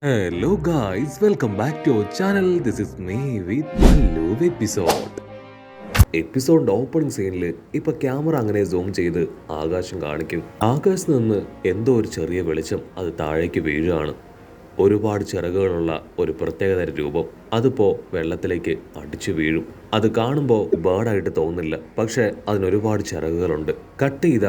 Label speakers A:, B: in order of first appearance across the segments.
A: Hello guys, welcome back to our channel. This is me with Mallu episode. എപ്പിസോഡിന്റെ opening സീനിൽ ഇപ്പൊ camera അങ്ങനെ zoom ചെയ്ത് ആകാശം കാണിക്കും. ആകാശത്ത് നിന്ന് എന്തോ ഒരു ചെറിയ വെളിച്ചം അത് താഴേക്ക് വീഴുകയാണ്. ഒരുപാട് ചിറകുകളുള്ള ഒരു പ്രത്യേകതര രൂപം അതിപ്പോ വെള്ളത്തിലേക്ക് അടിച്ചു വീഴും. അത് കാണുമ്പോൾ ബേർഡായിട്ട് തോന്നില്ല, പക്ഷെ അതിനൊരുപാട് ചിറകുകളുണ്ട്. കട്ട് ചെയ്ത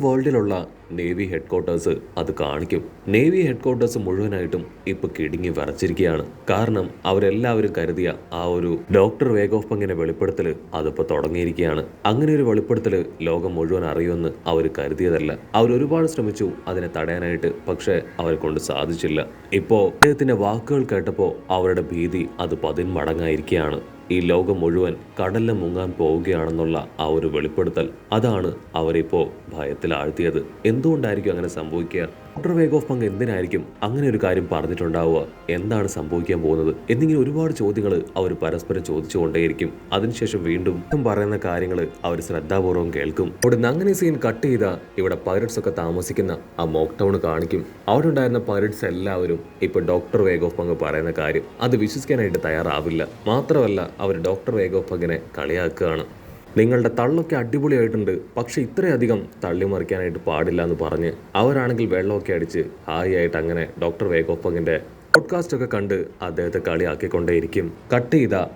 A: വേൾഡിലുള്ള നേവി ഹെഡ്ക്വാർട്ടേഴ്സ് അത് കാണിക്കും. നേവി ഹെഡ്ക്വാർട്ടേഴ്സ് മുഴുവനായിട്ടും ഇപ്പൊ കിടുങ്ങി വിറച്ചിരിക്കുകയാണ്. കാരണം അവരെല്ലാവരും കരുതിയ ആ ഒരു ഡോക്ടർ വേഗോഫ് പങ്കിന്റെ വെളിപ്പെടുത്തല് അതിപ്പോ തുടങ്ങിയിരിക്കുകയാണ്. അങ്ങനെ ഒരു വെളിപ്പെടുത്തല് ലോകം മുഴുവൻ അറിയുമെന്ന് അവർ കരുതിയതല്ല. അവർ ഒരുപാട് ശ്രമിച്ചു അതിനെ തടയാനായിട്ട്, പക്ഷെ അവരെ കൊണ്ട് സാധിച്ചില്ല. ഇപ്പോ അദ്ദേഹത്തിന്റെ വാക്കുകൾ കേട്ടപ്പോ അവരുടെ ഭീതി അത് 10 മടങ്ങായിരിക്കുകയാണ്. ഈ ലോകം മുഴുവൻ കടലിൽ മുങ്ങാൻ പോവുകയാണെന്നുള്ള ആ ഒരു വെളിപ്പെടുത്തൽ അതാണ് അവരിപ്പോ ഭയത്തിൽ ആഴ്ത്തിയത്. എന്തുകൊണ്ടായിരിക്കും അങ്ങനെ സംഭവിക്കുക? ഡോക്ടർ വേഗോഫ് പങ്ക് എന്തിനായിരിക്കും അങ്ങനെ ഒരു കാര്യം പറഞ്ഞിട്ടുണ്ടാവുക? എന്താണ് സംഭവിക്കാൻ പോകുന്നത് എന്നിങ്ങനെ ഒരുപാട് ചോദ്യങ്ങൾ അവർ പരസ്പരം ചോദിച്ചുകൊണ്ടേയിരിക്കും. അതിനുശേഷം വീണ്ടും പറയുന്ന കാര്യങ്ങൾ അവർ ശ്രദ്ധാപൂർവ്വം കേൾക്കും. അവിടെ അങ്ങനെ സീൻ കട്ട് ചെയ്ത ഇവിടെ പൈററ്റ്സ് ഒക്കെ താമസിക്കുന്ന ആ മോക്ക് ടൗൺ കാണിക്കും. അവിടെ ഉണ്ടായിരുന്ന പൈററ്റ്സ് എല്ലാവരും ഇപ്പൊ ഡോക്ടർ വേഗോഫ് പങ്ക് പറയുന്ന കാര്യം അത് വിശ്വസിക്കാനായിട്ട് തയ്യാറാവില്ല. മാത്രമല്ല അവർ ഡോക്ടർ വേഗോഫ് പങ്കിനെ കളിയാക്കുകയാണ്. നിങ്ങളുടെ തള്ളൊക്കെ അടിപൊളിയായിട്ടുണ്ട്, പക്ഷെ ഇത്രയധികം തള്ളിമറിക്കാനായിട്ട് പാടില്ല എന്ന് പറഞ്ഞ് അവരാണെങ്കിൽ വെള്ളമൊക്കെ അടിച്ച് ഹായ് ആയിട്ട് അങ്ങനെ ഡോക്ടർ വേഗോഫ് പങ്കിന്റെ പോഡ്കാസ്റ്റ് ഒക്കെ കണ്ട് അദ്ദേഹത്തെ കളിയാക്കിക്കൊണ്ടേയിരിക്കും. കട്ട് ചെയ്ത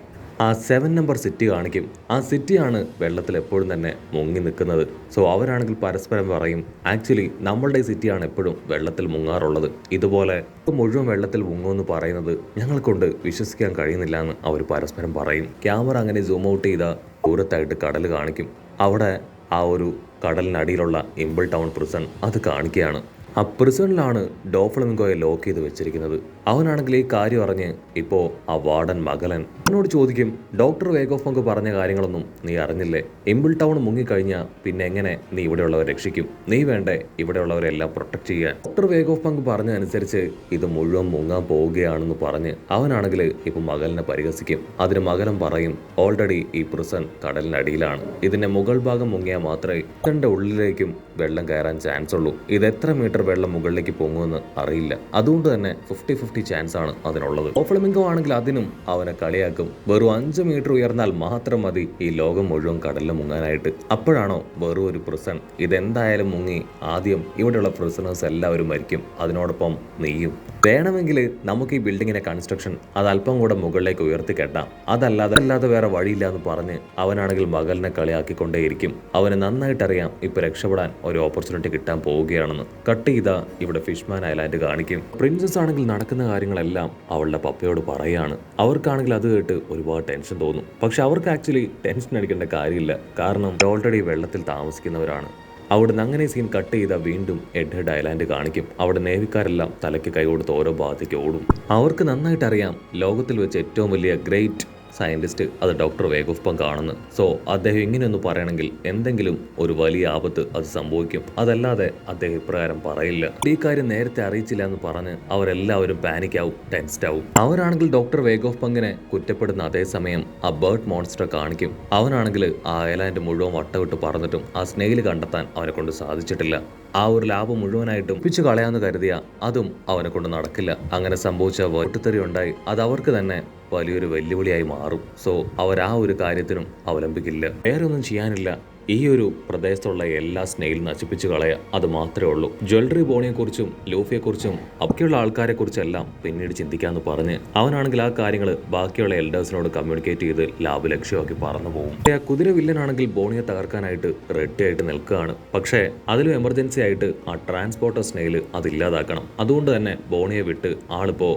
A: ആ 7 നമ്പർ സിറ്റി കാണിക്കും. ആ സിറ്റിയാണ് വെള്ളത്തിൽ എപ്പോഴും തന്നെ മുങ്ങി നിൽക്കുന്നത്. സോ അവരാണെങ്കിൽ പരസ്പരം പറയും, ആക്ച്വലി നമ്മളുടെ സിറ്റിയാണ് എപ്പോഴും വെള്ളത്തിൽ മുങ്ങാറുള്ളത്. ഇതുപോലെ മുഴുവൻ വെള്ളത്തിൽ മുങ്ങുമെന്ന് പറയുന്നത് ഞങ്ങൾക്കൊണ്ട് വിശ്വസിക്കാൻ കഴിയുന്നില്ല എന്ന് അവർ പരസ്പരം പറയും. ക്യാമറ അങ്ങനെ സൂം ഔട്ട് ചെയ്ത ദൂരത്തായിട്ട് കടൽ കാണിക്കും. അവിടെ ആ ഒരു കടലിനടിയിലുള്ള ഇമ്പിൾ ടൗൺ പ്രിസൺ അത് കാണിക്കുകയാണ്. ആ പ്രിസണിലാണ് ഡോഫ്ലമിംഗോയെ ലോക്ക് ചെയ്ത് വെച്ചിരിക്കുന്നത്. അവനാണെങ്കിൽ ഈ കാര്യം അറിഞ്ഞ് ഇപ്പോൾ ആ വാർഡൻ മകലൻ എന്നോട് ചോദിക്കും, ഡോക്ടർ വേഗോഫ് പങ്ക് പറഞ്ഞ കാര്യങ്ങളൊന്നും നീ അറിഞ്ഞില്ലേ? ഇമ്പിൾ ടൗൺ മുങ്ങിക്കഴിഞ്ഞാൽ പിന്നെ എങ്ങനെ നീ ഇവിടെയുള്ളവരെ രക്ഷിക്കും? നീ വേണ്ടേ ഇവിടെയുള്ളവരെല്ലാം പ്രൊട്ടക്ട് ചെയ്യാൻ? ഡോക്ടർ വേഗോഫ് പങ്ക് പറഞ്ഞതനുസരിച്ച് ഇത് മുഴുവൻ മുങ്ങാൻ പോവുകയാണെന്ന് പറഞ്ഞ് അവനാണെങ്കിൽ ഇപ്പം മകലിനെ പരിഹസിക്കും. അതിന് മകലൻ പറയും, ഓൾറെഡി ഈ പ്രിസൺ കടലിനടിയിലാണ്. ഇതിന്റെ മുകൾ ഭാഗം മുങ്ങിയാൽ മാത്രമേ ഇതിന്റെ ഉള്ളിലേക്കും വെള്ളം കയറാൻ ചാൻസ് ഉള്ളൂ. ഇത് എത്ര മീറ്റർ വെള്ളം മുകളിലേക്ക് പൊങ്ങുമെന്ന് അറിയില്ല. അതുകൊണ്ട് തന്നെ 50-50 ചാൻസ് ആണ് അതിനുള്ളത്. ഡോഫ്ലമിംഗോ ആണെങ്കിൽ അതിനും അവനെ കളിയാക്കും. വെറും 5 മീറ്റർ ഉയർന്നാൽ മാത്രം മതി ഈ ലോകം മുഴുവൻ കടലിൽ മുങ്ങാനായിട്ട്. അപ്പോഴാണോ വെറും ഒരു പ്രിസൺ? ഇതെന്തായാലും മുങ്ങി ആദ്യം ഇവിടെയുള്ള പ്രിസണേഴ്സ് എല്ലാവരും മരിക്കും, അതിനോടൊപ്പം നീയും. വേണമെങ്കിൽ നമുക്ക് ഈ ബിൽഡിങ്ങിന്റെ കൺസ്ട്രക്ഷൻ അത് അല്പം കൂടെ മുകളിലേക്ക് ഉയർത്തി കെട്ടാം, അതല്ലാതെ വേറെ വഴിയില്ല എന്ന് പറഞ്ഞ് അവനാണെങ്കിൽ മകലിനെ കളിയാക്കിക്കൊണ്ടേയിരിക്കും. അവന് നന്നായിട്ടറിയാം ഇപ്പൊ രക്ഷപ്പെടാൻ ഒരു ഓപ്പർച്യൂണിറ്റി കിട്ടാൻ പോവുകയാണെന്ന്. കട്ട് ചെയ്താ ഇവിടെ ഫിഷ്മാൻ ഐലാൻഡ് കാണിക്കും. പ്രിൻസസ് ആണെങ്കിൽ നടക്കുന്ന കാര്യങ്ങളെല്ലാം അവളുടെ പപ്പയോട് പറയാണ്. അവർക്കാണെങ്കിൽ അത് കേട്ട് ഒരുപാട് ടെൻഷൻ തോന്നും. പക്ഷെ അവർക്ക് ആക്ച്വലി ടെൻഷൻ അടിക്കേണ്ട കാര്യമില്ല, കാരണം ഓൾറെഡി വെള്ളത്തിൽ താമസിക്കുന്നവരാണ്. അവിടുന്ന് അങ്ങനെ സീൻ കട്ട് ചെയ്താൽ വീണ്ടും എഡ്ഹെഡ് ഐലാൻഡ് കാണിക്കും. അവിടെ നേവിക്കാരെല്ലാം തലയ്ക്ക് കൈ കൊടുത്ത് ഓരോ ഭാഗത്തേക്ക് ഓടും. അവർക്ക് നന്നായിട്ട് അറിയാം ലോകത്തിൽ വെച്ച് ഏറ്റവും വലിയ ഗ്രേറ്റ് സയന്റിസ്റ്റ് അത് ഡോക്ടർ വേഗോഫ് പങ്ക് ആണെന്ന്. സോ അദ്ദേഹം ഇങ്ങനെയൊന്ന് പറയണമെങ്കിൽ എന്തെങ്കിലും ഒരു വലിയ ആപത്ത് അത് സംഭവിക്കും, അതല്ലാതെ അദ്ദേഹം ഇപ്രകാരം പറയില്ല. ഈ കാര്യം നേരത്തെ അറിയിച്ചില്ല എന്ന് പറഞ്ഞ് അവരെല്ലാവരും പാനിക് ആവും, ടെൻസ്ഡ് ആവും. അവരാണെങ്കിൽ ഡോക്ടർ വേഗോഫ് പങ്കിനെ കുറ്റപ്പെടുന്ന അതേസമയം ആ ബേർഡ് മോൺസ്റ്റർ കാണിക്കും. അവനാണെങ്കിൽ ആ ഐലാൻഡ് മുഴുവൻ വട്ടവിട്ട് പറന്നിട്ടും ആ സ്നെയിൽ കണ്ടെത്താൻ അവനെ കൊണ്ട് സാധിച്ചിട്ടില്ല. ആ ഒരു ലാഭം മുഴുവനായിട്ടും പിച്ചു കളയാന്ന് കരുതിയ അതും അവനെ കൊണ്ട് നടക്കില്ല. അങ്ങനെ സംഭവിച്ച പൊട്ടിത്തെറി ഉണ്ടായി അത് അവർക്ക് തന്നെ വലിയൊരു വെല്ലുവിളിയായി മാറും. സോ അവർ ആ ഒരു കാര്യത്തിനും അവലംബിക്കില്ല. വേറെ ഒന്നും ചെയ്യാനില്ല, ഈ ഒരു പ്രദേശത്തുള്ള എല്ലാ സ്നെയിലും നശിപ്പിച്ചു കളയുക, അത് മാത്രമേ ഉള്ളൂ. ജ്വല്ലറി ബോണിയെക്കുറിച്ചും ലൂഫിയെക്കുറിച്ചും ബാക്കിയുള്ള ആൾക്കാരെ കുറിച്ചെല്ലാം പിന്നീട് ചിന്തിക്കാന്ന് പറഞ്ഞ് അവനാണെങ്കിൽ ആ കാര്യങ്ങൾ ബാക്കിയുള്ള എൽഡേഴ്സിനോട് കമ്മ്യൂണിക്കേറ്റ് ചെയ്ത് ലാബ് ലക്ഷ്യമാക്കി പറന്നു പോകും. ആ കുതിര വില്ലനാണെങ്കിൽ ബോണിയെ തകർക്കാനായിട്ട് റെഡി ആയിട്ട് നിൽക്കുകയാണ്. പക്ഷേ അതിലും എമർജൻസി ആയിട്ട് ആ ട്രാൻസ്പോർട്ടർ സ്നെയിൽ അത് ഇല്ലാതാക്കണം. അതുകൊണ്ട് തന്നെ ബോണിയെ വിട്ട് ആളിപ്പോ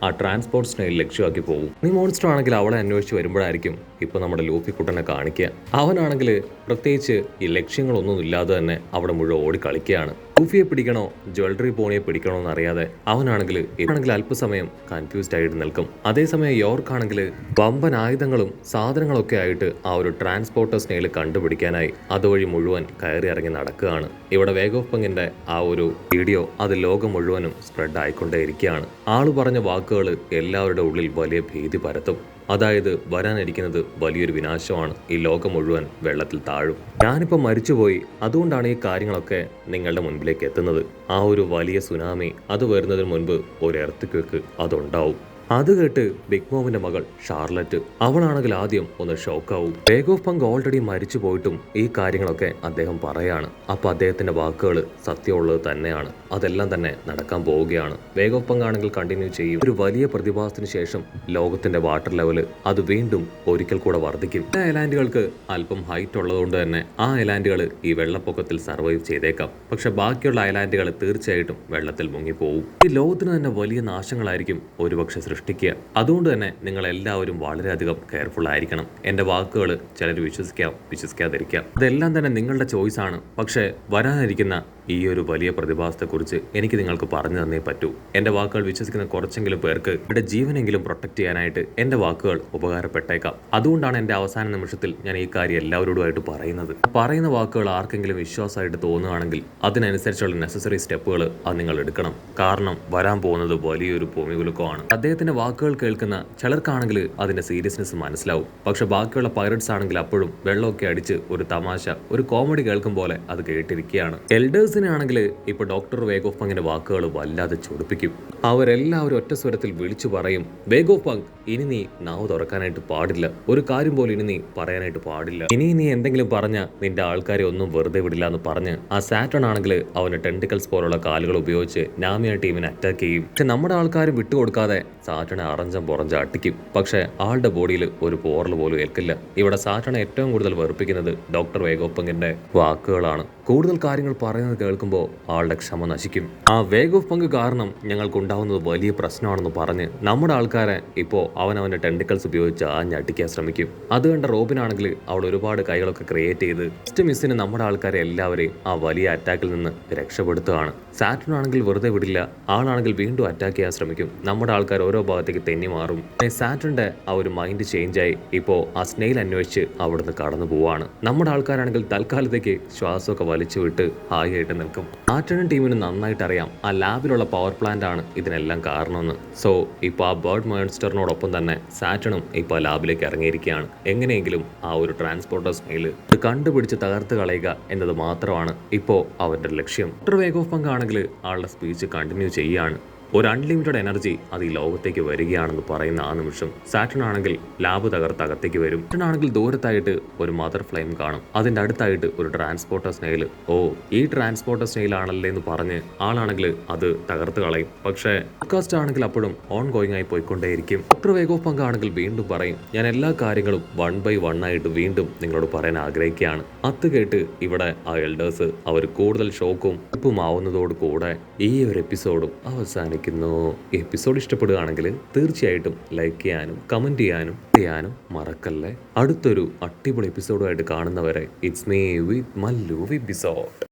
A: ആ ട്രാൻസ്പോർട്ട് സ്നെയിൽ ലക്ഷ്യമാക്കി പോകും. ഈ മോൺസ്റ്റർ ആണെങ്കിൽ അവളെ അന്വേഷിച്ച് വരുമ്പോഴായിരിക്കും ഇപ്പൊ നമ്മുടെ ലൂഫി കുട്ടനെ കാണിക്കുക. അവനാണെങ്കിൽ പ്രത്യേകിച്ച് ഈ ലക്ഷ്യങ്ങളൊന്നും ഇല്ലാതെ തന്നെ അവിടെ മുഴുവൻ ഓടി കളിക്കുകയാണ്. ലൂഫിയെ പിടിക്കണോ ജ്വല്ലറി ബോണിയെ പിടിക്കണോ എന്നറിയാതെ അവനാണെങ്കിൽ അല്പസമയം കൺഫ്യൂസ്ഡ് ആയിട്ട് നിൽക്കും. അതേസമയം യോർക്കാണെങ്കിൽ വമ്പൻ ആയുധങ്ങളും സാധനങ്ങളൊക്കെ ആയിട്ട് ആ ഒരു ട്രാൻസ്പോർട്ടർ സ്നെയിൽ കണ്ടുപിടിക്കാനായി അതുവഴി മുഴുവൻ കയറി ഇറങ്ങി നടക്കുകയാണ്. ഇവിടെ വേഗോഫ് പങ്കിന്റെ ആ ഒരു വീഡിയോ അത് ലോകം മുഴുവനും സ്പ്രെഡ് ആയിക്കൊണ്ടേയിരിക്കുകയാണ്. ആള് പറഞ്ഞ വാക്കുകൾ എല്ലാവരുടെ ഉള്ളിൽ വലിയ ഭീതി പരത്തും. അതായത് വരാനിരിക്കുന്നത് വലിയൊരു വിനാശമാണ്. ഈ ലോകം മുഴുവൻ വെള്ളത്തിൽ താഴും. ഞാനിപ്പോൾ മരിച്ചുപോയി, അതുകൊണ്ടാണ് ഈ കാര്യങ്ങളൊക്കെ നിങ്ങളുടെ മുൻപിലേക്ക് എത്തുന്നത്. ആ ഒരു വലിയ സുനാമി അത് വരുന്നതിന് മുൻപ് ഒരു എർത്ത് അതുണ്ടാവും. അത് കേട്ട് ബിഗ് മോമിന്റെ മകൾ ഷാർലറ്റ്, അവളാണെങ്കിൽ ആദ്യം ഒന്ന് ഷോക്കാവും. വേഗ് ഓഫ് പങ്ക് ഓൾറെഡി മരിച്ചു പോയിട്ടും ഈ കാര്യങ്ങളൊക്കെ അദ്ദേഹം പറയാണ്. അപ്പൊ അദ്ദേഹത്തിന്റെ വാക്കുകൾ സത്യമുള്ളത് തന്നെയാണ്. അതെല്ലാം തന്നെ നടക്കാൻ പോവുകയാണ്. വേഗ് ഓഫ് പങ്ക് ആണെങ്കിൽ കണ്ടിന്യൂ ചെയ്യും. ഒരു വലിയ പ്രതിഭാസത്തിന് ശേഷം ലോകത്തിന്റെ വാട്ടർ ലെവല് അത് വീണ്ടും ഒരിക്കൽ കൂടെ വർദ്ധിക്കും. ചില ഐലാൻഡുകൾക്ക് അല്പം ഹൈറ്റ് ഉള്ളതുകൊണ്ട് തന്നെ ആ ഐലാൻഡുകൾ ഈ വെള്ളപ്പൊക്കത്തിൽ സർവൈവ് ചെയ്തേക്കാം. പക്ഷെ ബാക്കിയുള്ള ഐലാൻഡുകൾ തീർച്ചയായിട്ടും വെള്ളത്തിൽ മുങ്ങിപ്പോവും. ഈ ലോകത്തിന് തന്നെ വലിയ നാശങ്ങളായിരിക്കും ഒരുപക്ഷെ സൃഷ്ടിക്കുക. അതുകൊണ്ട് തന്നെ നിങ്ങൾ എല്ലാവരും വളരെയധികം കെയർഫുൾ ആയിരിക്കണം. എൻ്റെ വാക്കുകൾ ചിലർ വിശ്വസിക്കാതിരിക്കാം. ഇതെല്ലാം തന്നെ നിങ്ങളുടെ ചോയ്സ് ആണ്. പക്ഷേ വരാനിരിക്കുന്ന ഈ ഒരു വലിയ പ്രതിഭാസത്തെക്കുറിച്ച് എനിക്ക് നിങ്ങൾക്ക് പറഞ്ഞു തന്നേ പറ്റൂ. എൻ്റെ വാക്കുകൾ വിശ്വസിക്കുന്ന കുറച്ചെങ്കിലും പേർക്ക് ഇവിടെ ജീവനെങ്കിലും പ്രൊട്ടക്ട് ചെയ്യാനായിട്ട് എൻ്റെ വാക്കുകൾ ഉപകാരപ്പെട്ടേക്കാം. അതുകൊണ്ടാണ് എൻ്റെ അവസാന നിമിഷത്തിൽ ഞാൻ ഈ കാര്യം എല്ലാവരോടുമായിട്ട് പറയുന്ന വാക്കുകൾ ആർക്കെങ്കിലും വിശ്വാസമായിട്ട് തോന്നുകയാണെങ്കിൽ അതിനനുസരിച്ചുള്ള നെസസറി സ്റ്റെപ്പുകൾ അത് നിങ്ങൾ എടുക്കണം. കാരണം വരാൻ പോകുന്നത് വലിയൊരു ഭൂമികുലുക്കമാണ്. അദ്ദേഹത്തിന്റെ വാക്കുകൾ കേൾക്കുന്ന ചിലർക്കാണെങ്കിൽ അതിന്റെ സീരിയസ്നെസ് മനസ്സിലാവും. പക്ഷെ ബാക്കിയുള്ള പൈററ്റ്സ് ആണെങ്കിൽ അപ്പോഴും വെള്ളമൊക്കെ അടിച്ച് ഒരു തമാശ, ഒരു കോമഡി കേൾക്കും പോലെ അത് കേട്ടിരിക്കുകയാണ്. എൽഡേഴ്സിനെ ആണെങ്കിൽ ഇപ്പൊ ഡോക്ടർ വേഗ് ഓഫ് പങ്കിന്റെ വാക്കുകൾ വല്ലാതെ ചൊടിപ്പിക്കും. അവരെല്ലാവരും ഒറ്റ സ്വരത്തിൽ വിളിച്ചു പറയും, വേഗ് ഓഫ് പങ്ക്, ഇനി നീ നാവ് തുറക്കാനായിട്ട് പാടില്ല. ഒരു കാര്യം പോലും ഇനി നീ പറയാനായിട്ട് പാടില്ല. ഇനി നീ എന്തെങ്കിലും പറഞ്ഞ നിന്റെ ആൾക്കാരെ ഒന്നും വെറുതെ വിടില്ല എന്ന് പറഞ്ഞ് ആ സാറ്റൺ ആണെങ്കിൽ അവന് ടെന്റിക്കൽസ് പോലുള്ള കാലുകൾ ഉപയോഗിച്ച് നാമിയ ടീമിനെ അറ്റാക്ക് ചെയ്യും. പക്ഷെ നമ്മുടെ ആൾക്കാർ വിട്ടുകൊടുക്കാതെ സാറ്റണെ പുറഞ്ചം അട്ടിക്കും. പക്ഷെ ആളുടെ ബോഡിയിൽ ഒരു പോറൽ പോലും ഏൽക്കില്ല. ഇവിടെ സാറ്റണെ ഏറ്റവും കൂടുതൽ വെറുപ്പിക്കുന്നത് ഡോക്ടർ വേഗ് ഓഫ് പങ്കിന്റെ വാക്കുകളാണ്. കൂടുതൽ കാര്യങ്ങൾ പറയുന്നത് കേൾക്കുമ്പോൾ ആളുടെ ക്ഷമ നശിക്കും. ആ വേഗ് ഓഫ് പങ്ക് കാരണം ഞങ്ങൾക്ക് ഉണ്ടാവുന്നത് വലിയ പ്രശ്നമാണെന്ന് പറഞ്ഞ് നമ്മുടെ ആൾക്കാരെ ഇപ്പോൾ അവന്റെ ടെന്റിക്കൽസ് ഉപയോഗിച്ച് ആഞ്ഞടിക്കാൻ ശ്രമിക്കും. അത് കണ്ട റോബിനാണെങ്കിൽ അവൾ ഒരുപാട് കൈകളൊക്കെ ക്രിയേറ്റ് ചെയ്ത് ഫസ്റ്റ് മിസ്സിന് നമ്മുടെ ആൾക്കാരെ എല്ലാവരെയും ആ വലിയ അറ്റാക്കിൽ നിന്ന് രക്ഷപ്പെടുത്തുകയാണ്. സാറ്റൺ ആണെങ്കിൽ വെറുതെ വിടില്ല. ആളാണെങ്കിൽ വീണ്ടും അറ്റാക്ക് ചെയ്യാൻ ശ്രമിക്കും. നമ്മുടെ ആൾക്കാർ ഓരോ ഭാഗത്തേക്ക് തെന്നി മാറും. സാറ്റന്റെ ആ ഒരു മൈൻഡ് ചേഞ്ചായി ഇപ്പോൾ ആ സ്നെയിൽ അന്വേഷിച്ച് അവിടുന്ന് കടന്നു പോവാണ്. നമ്മുടെ ആൾക്കാരാണെങ്കിൽ തൽക്കാലത്തേക്ക് ശ്വാസമൊക്കെ വലിച്ചു വിട്ട് ഹായിയായിട്ട് നിൽക്കും. സാറ്റനും ടീമിന് നന്നായിട്ട് അറിയാം ആ ലാബിലുള്ള പവർ പ്ലാന്റ് ആണ് ഇതിനെല്ലാം കാരണമെന്ന്. സോ ഇപ്പോൾ ആ ബേർഡ് മോൺസ്റ്ററിനോടൊപ്പം തന്നെ സാറ്റണും ഇപ്പോൾ ലാബിലേക്ക് ഇറങ്ങിയിരിക്കുകയാണ്. എങ്ങനെയെങ്കിലും ആ ഒരു ട്രാൻസ്പോർട്ടർ സ്നെയിൽ കണ്ടുപിടിച്ച് തകർത്ത് കളയുക എന്നത് മാത്രമാണ് ഇപ്പോൾ അവരുടെ ലക്ഷ്യം. ഡോക്ടർ വേഗ് ഓഫ് പങ്ക് ആണെങ്കിൽ ആളുടെ സ്പീച്ച് കണ്ടിന്യൂ ചെയ്യുകയാണ്. ഒരു അൺലിമിറ്റഡ് എനർജി അത് ഈ ലോകത്തേക്ക് വരികയാണെന്ന് പറയുന്ന ആ നിമിഷം സാറ്റൺ ആണെങ്കിൽ ലാബ് തകർത്ത് അകത്തേക്ക് വരും. സാറ്റൺ ആണെങ്കിൽ ദൂരത്തായിട്ട് ഒരു മദർ ഫ്ലെയിം കാണും. അതിന്റെ അടുത്തായിട്ട് ഒരു ട്രാൻസ്പോർട്ടർ സ്നെയിൽ. ഓ, ഈ ട്രാൻസ്പോർട്ടർ സ്നെയിൽ ആണല്ലേ എന്ന് പറഞ്ഞ് ആളാണെങ്കിൽ അത് തകർത്ത് കളയും. പക്ഷേ പോഡ്കാസ്റ്റ് ആണെങ്കിൽ അപ്പോഴും ഓൺ ഗോയിങ് ആയി പോയിക്കൊണ്ടേയിരിക്കും. ഡോക്ടർ വേഗ് ഓഫ് പങ്ക് ആണെങ്കിൽ വീണ്ടും പറയും, ഞാൻ എല്ലാ കാര്യങ്ങളും 1 by 1 ആയിട്ട് വീണ്ടും നിങ്ങളോട് പറയാൻ ആഗ്രഹിക്കുകയാണ്. അത് കേട്ട് ഇവിടെ ആ എൽഡേഴ്സ് അവർ കൂടുതൽ ഷോക്കും ഉപ്പുമാവുന്നതോട് കൂടെ ഈ ഒരു എപ്പിസോഡും അവസാനിക്കും. എപ്പിസോഡ് ഇഷ്ടപ്പെടുകയാണെങ്കിൽ തീർച്ചയായിട്ടും ലൈക്ക് ചെയ്യാനും കമന്റ് ചെയ്യാനും മറക്കല്ലേ. അടുത്തൊരു അടിപൊളി എപ്പിസോഡുമായിട്ട് കാണുന്നവരെ it's me with Mallu episode.